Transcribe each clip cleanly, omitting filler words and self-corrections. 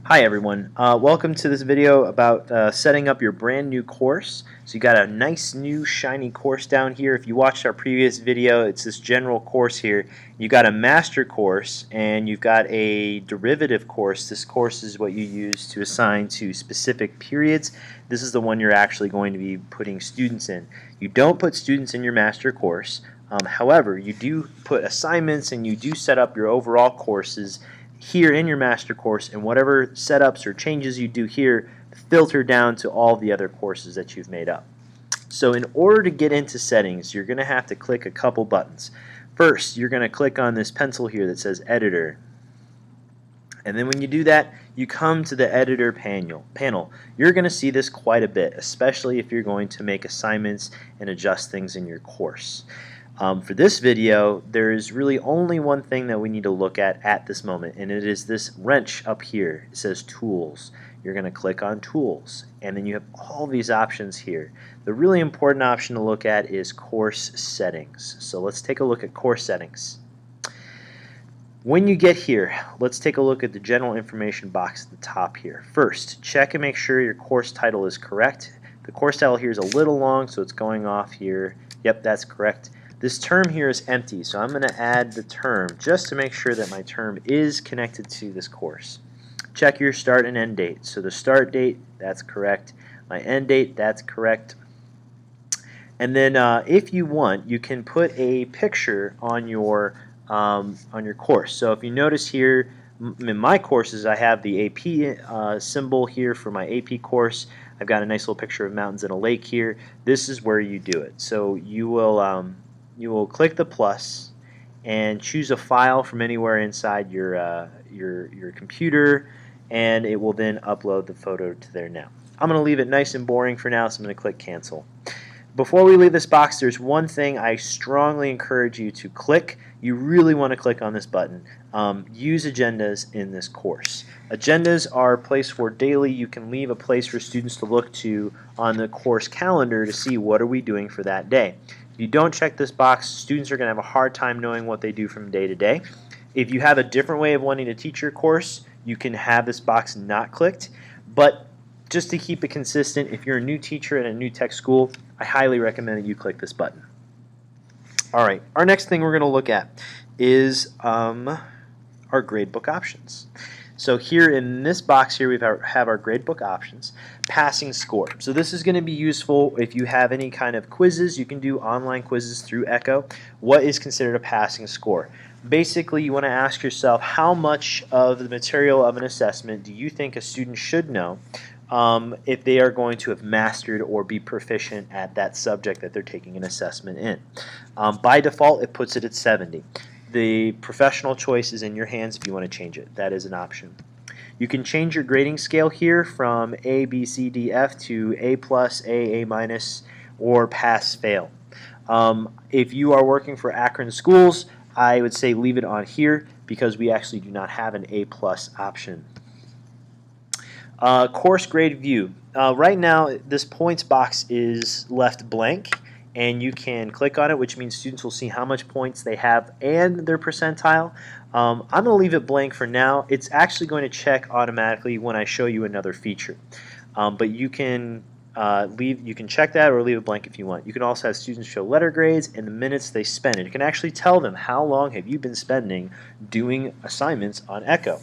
Hi everyone, welcome to this video about setting up your brand new course. So you got a nice new shiny course down here. If you watched our previous video, it's this general course here. You got a master course and you've got a derivative course. This course is what you use to assign to specific periods. This is the one you're actually going to be putting students in. You don't put students in your master course. However, you do put assignments and you do set up your overall courses here in your master course, and whatever setups or changes you do here filter down to all the other courses that you've made up. So in order to get into settings, you're going to have to click a couple buttons. First, you're going to click on this pencil here that says Editor. And then when you do that, you come to the Editor panel. You're going to see this quite a bit, especially if you're going to make assignments and adjust things in your course. For this video, there's really only one thing that we need to look at this moment, and it is this wrench up here. It says Tools. You're going to click on Tools, and then you have all these options here. The really important option to look at is Course Settings. So let's take a look at Course Settings. When you get here, let's take a look at the general information box at the top here. First, check and make sure your course title is correct. The course title here is a little long, so it's going off here. Yep, that's correct. This term here is empty, so I'm going to add the term just to make sure that my term is connected to this course. Check your start and end date. So the start date, that's correct. My end date, that's correct. And then if you want, you can put a picture on your course. So if you notice here, in my courses, I have the AP symbol here for my AP course. I've got a nice little picture of mountains and a lake here. This is where you do it. So you will click the plus and choose a file from anywhere inside your computer, and it will then upload the photo to there now. I'm going to leave it nice and boring for now, so I'm going to click cancel. Before we leave this box, there's one thing I strongly encourage you to click. You really want to click on this button. Use agendas in this course. Agendas are a place where daily you can leave a place for students to look to on the course calendar to see what are we doing for that day. If you don't check this box, students are going to have a hard time knowing what they do from day to day. If you have a different way of wanting to teach your course, you can have this box not clicked. But just to keep it consistent, if you're a new teacher at a new tech school, I highly recommend that you click this button. Alright, our next thing we're going to look at is our gradebook options. So here in this box here we have our gradebook options. Passing score. So this is going to be useful if you have any kind of quizzes. You can do online quizzes through Echo. What is considered a passing score? Basically, you want to ask yourself how much of the material of an assessment do you think a student should know if they are going to have mastered or be proficient at that subject that they're taking an assessment in. By default, it puts it at 70. The professional choice is in your hands if you want to change it. That is an option. You can change your grading scale here from A, B, C, D, F to A+, A-, or pass, fail. If you are working for Akron schools, I would say leave it on here because we actually do not have an A+ option. Course grade view. Right now, this points box is left blank, and you can click on it, which means students will see how much points they have and their percentile. I'm going to leave it blank for now. It's actually going to check automatically when I show you another feature. But you can check that or leave it blank if you want. You can also have students show letter grades and the minutes they spend. And you can actually tell them how long have you been spending doing assignments on Echo.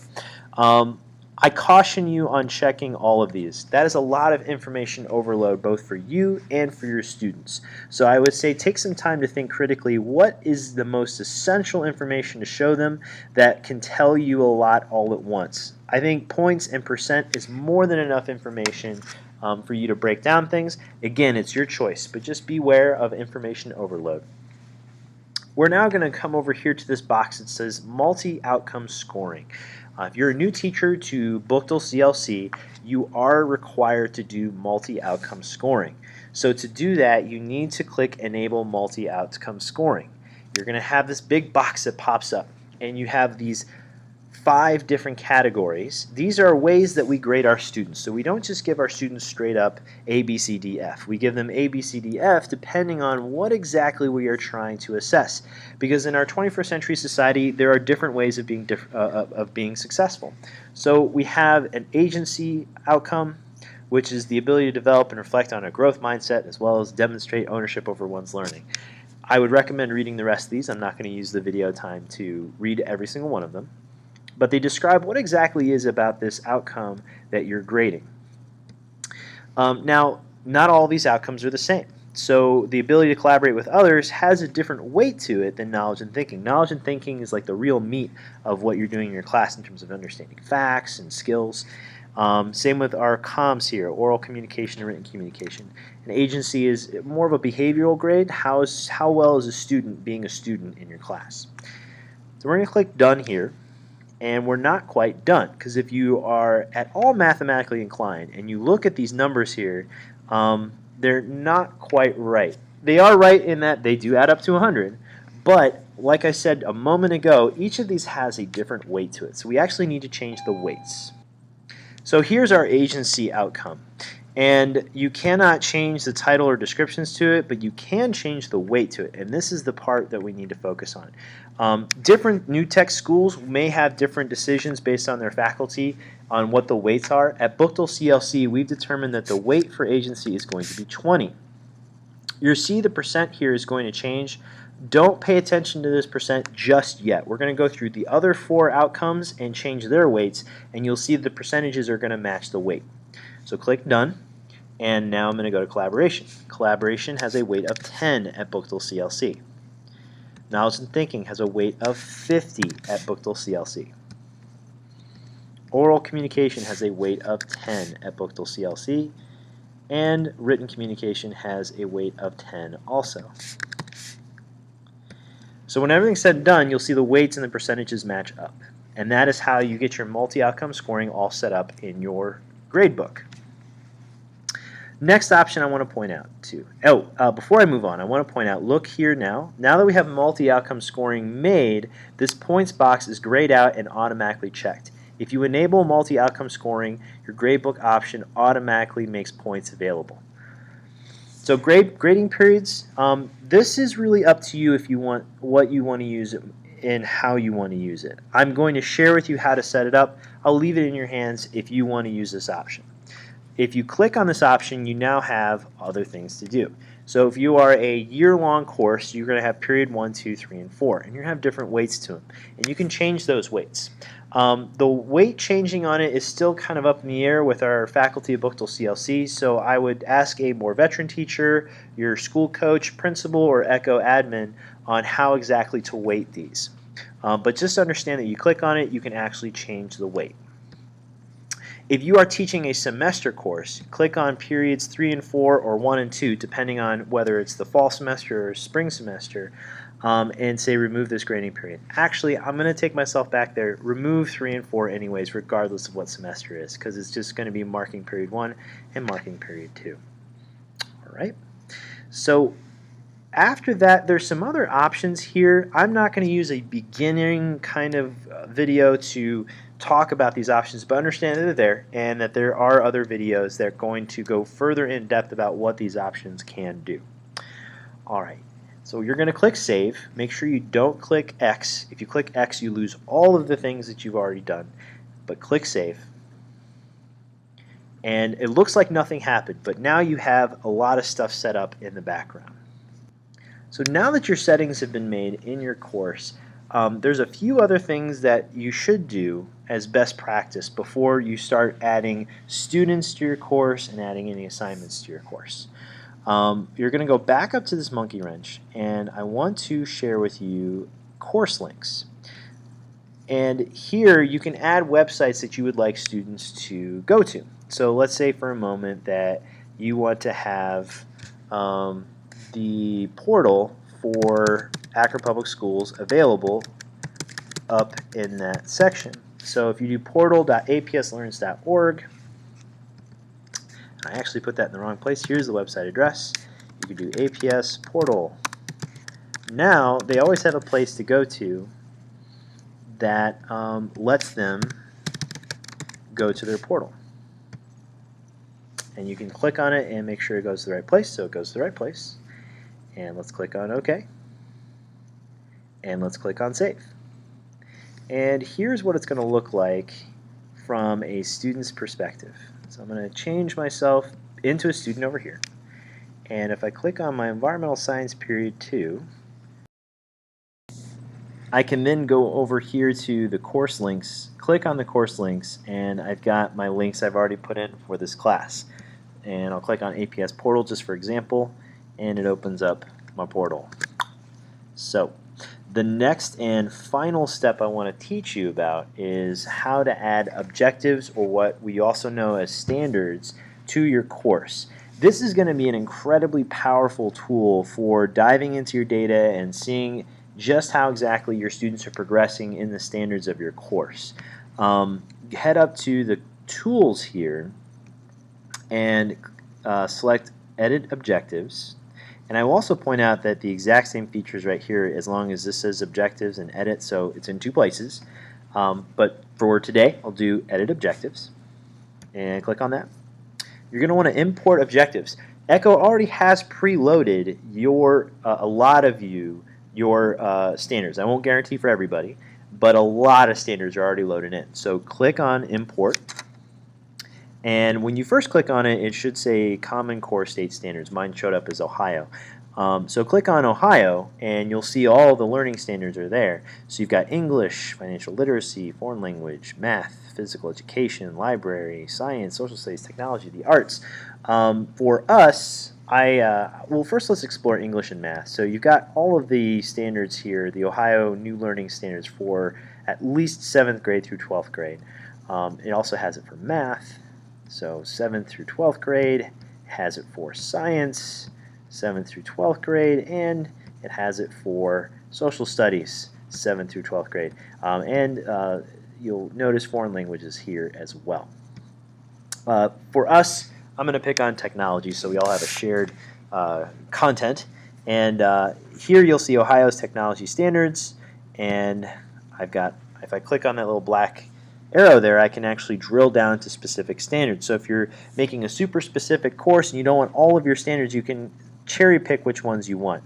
I caution you on checking all of these. That is a lot of information overload both for you and for your students. So I would say take some time to think critically what is the most essential information to show them that can tell you a lot all at once. I think points and percent is more than enough information for you to break down things. Again, it's your choice, but just beware of information overload. We're now going to come over here to this box that says multi-outcome scoring. If you're a new teacher to Bookdale CLC, you are required to do multi-outcome scoring. So to do that, you need to click Enable Multi-Outcome Scoring. You're going to have this big box that pops up, and you have these 5 different categories. These are ways that we grade our students. So we don't just give our students straight up A, B, C, D, F. We give them A, B, C, D, F depending on what exactly we are trying to assess. Because in our 21st century society, there are different ways of being successful. So we have an agency outcome, which is the ability to develop and reflect on a growth mindset as well as demonstrate ownership over one's learning. I would recommend reading the rest of these. I'm not going to use the video time to read every single one of them. But they describe what exactly is about this outcome that you're grading. Now, not all these outcomes are the same. So the ability to collaborate with others has a different weight to it than knowledge and thinking. Knowledge and thinking is like the real meat of what you're doing in your class in terms of understanding facts and skills. Same with our comms here, oral communication and written communication. An agency is more of a behavioral grade. How well is a student being a student in your class? So we're going to click Done here. And we're not quite done, because if you are at all mathematically inclined and you look at these numbers here, they're not quite right. They are right in that they do add up to 100, but like I said a moment ago, each of these has a different weight to it. So we actually need to change the weights. So here's our agency outcome. And you cannot change the title or descriptions to it, but you can change the weight to it. And this is the part that we need to focus on. Different New Tech schools may have different decisions based on their faculty on what the weights are. At Buchtel CLC, we've determined that the weight for agency is going to be 20. You'll see the percent here is going to change. Don't pay attention to this percent just yet. We're going to go through the other 4 outcomes and change their weights, and you'll see the percentages are going to match the weight. So click Done. And now I'm going to go to Collaboration. Collaboration has a weight of 10 at Buchtel CLC. Knowledge and Thinking has a weight of 50 at Buchtel CLC. Oral Communication has a weight of 10 at Buchtel CLC. And Written Communication has a weight of 10 also. So when everything's said and done, you'll see the weights and the percentages match up. And that is how you get your multi-outcome scoring all set up in your gradebook. Next option I want to point out too. Before I move on, I want to point out, look here now. Now that we have multi-outcome scoring made, this points box is grayed out and automatically checked. If you enable multi-outcome scoring, your gradebook option automatically makes points available. So grading periods, this is really up to you if you want what you want to use it and how you want to use it. I'm going to share with you how to set it up. I'll leave it in your hands if you want to use this option. If you click on this option, you now have other things to do. So if you are a year-long course, you're going to have period 1, 2, 3, and 4, and you're going to have different weights to them. And you can change those weights. The weight changing on it is still kind of up in the air with our faculty at Buchtel CLC, so I would ask a more veteran teacher, your school coach, principal, or ECHO admin on how exactly to weight these. But just understand that you click on it, you can actually change the weight. If you are teaching a semester course, click on periods 3 and 4 or 1 and 2, depending on whether it's the fall semester or spring semester, and say remove this grading period. Actually, I'm going to take myself back there, remove 3 and 4 anyways, regardless of what semester it is, because it's just going to be marking period 1 and marking period 2. All right. So after that, there's some other options here. I'm not going to use a beginning kind of video to talk about these options, but understand that they're there and that there are other videos that are going to go further in depth about what these options can do. Alright, so you're going to click Save. Make sure you don't click X. If you click X, you lose all of the things that you've already done. But click Save. And it looks like nothing happened, but now you have a lot of stuff set up in the background. So now that your settings have been made in your course, there's a few other things that you should do as best practice before you start adding students to your course and adding any assignments to your course. You're going to go back up to this monkey wrench, and I want to share with you course links. And here you can add websites that you would like students to go to. So let's say for a moment that you want to have the portal for Akron Public Schools available up in that section. So if you do portal.apslearns.org, I actually put that in the wrong place. Here's the website address. You can do APS portal. Now they always have a place to go to that lets them go to their portal. And you can click on it and make sure it goes to the right place, so it goes to the right place. And let's click on OK. And let's click on Save. And here's what it's going to look like from a student's perspective. So I'm going to change myself into a student over here. And if I click on my Environmental Science Period 2, I can then go over here to the course links, click on the course links, and I've got my links I've already put in for this class. And I'll click on APS Portal just for example, and it opens up my portal. So the next and final step I want to teach you about is how to add objectives, or what we also know as standards, to your course. This is going to be an incredibly powerful tool for diving into your data and seeing just how exactly your students are progressing in the standards of your course. Head up to the tools here and select Edit Objectives. And I will also point out that the exact same features right here, as long as this says Objectives and Edit, so it's in two places. But for today, I'll do Edit Objectives and click on that. You're going to want to import objectives. Echo already has preloaded your standards. I won't guarantee for everybody, but a lot of standards are already loaded in. So click on Import. And when you first click on it, it should say Common Core State Standards. Mine showed up as Ohio. So click on Ohio, and you'll see all the learning standards are there. So you've got English, financial literacy, foreign language, math, physical education, library, science, social studies, technology, the arts. For us, well, first let's explore English and math. So you've got all of the standards here, the Ohio New Learning Standards for at least 7th grade through 12th grade. It also has it for math. So 7th through 12th grade, has it for science, 7th through 12th grade, and it has it for social studies, 7th through 12th grade. You'll notice foreign languages here as well. For us, I'm going to pick on technology, so we all have a shared content. And here you'll see Ohio's technology standards, and if I click on that little black arrow there, I can actually drill down to specific standards. So if you're making a super specific course and you don't want all of your standards, you can cherry pick which ones you want.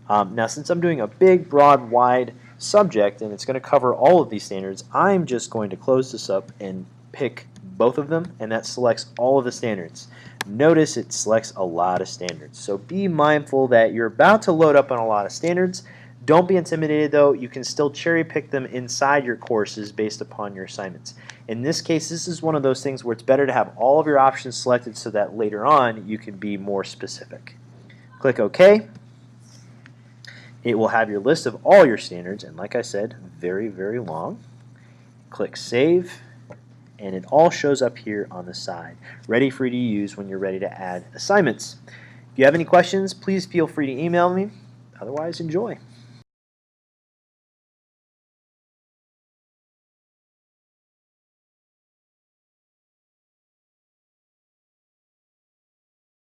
Now, since I'm doing a big, broad, wide subject and it's going to cover all of these standards, I'm just going to close this up and pick both of them, and that selects all of the standards. Notice it selects a lot of standards. So be mindful that you're about to load up on a lot of standards. Don't be intimidated though, you can still cherry pick them inside your courses based upon your assignments. In this case, this is one of those things where it's better to have all of your options selected so that later on you can be more specific. Click OK. It will have your list of all your standards, and like I said, very, very long. Click Save, and it all shows up here on the side, ready for you to use when you're ready to add assignments. If you have any questions, please feel free to email me. Otherwise, enjoy.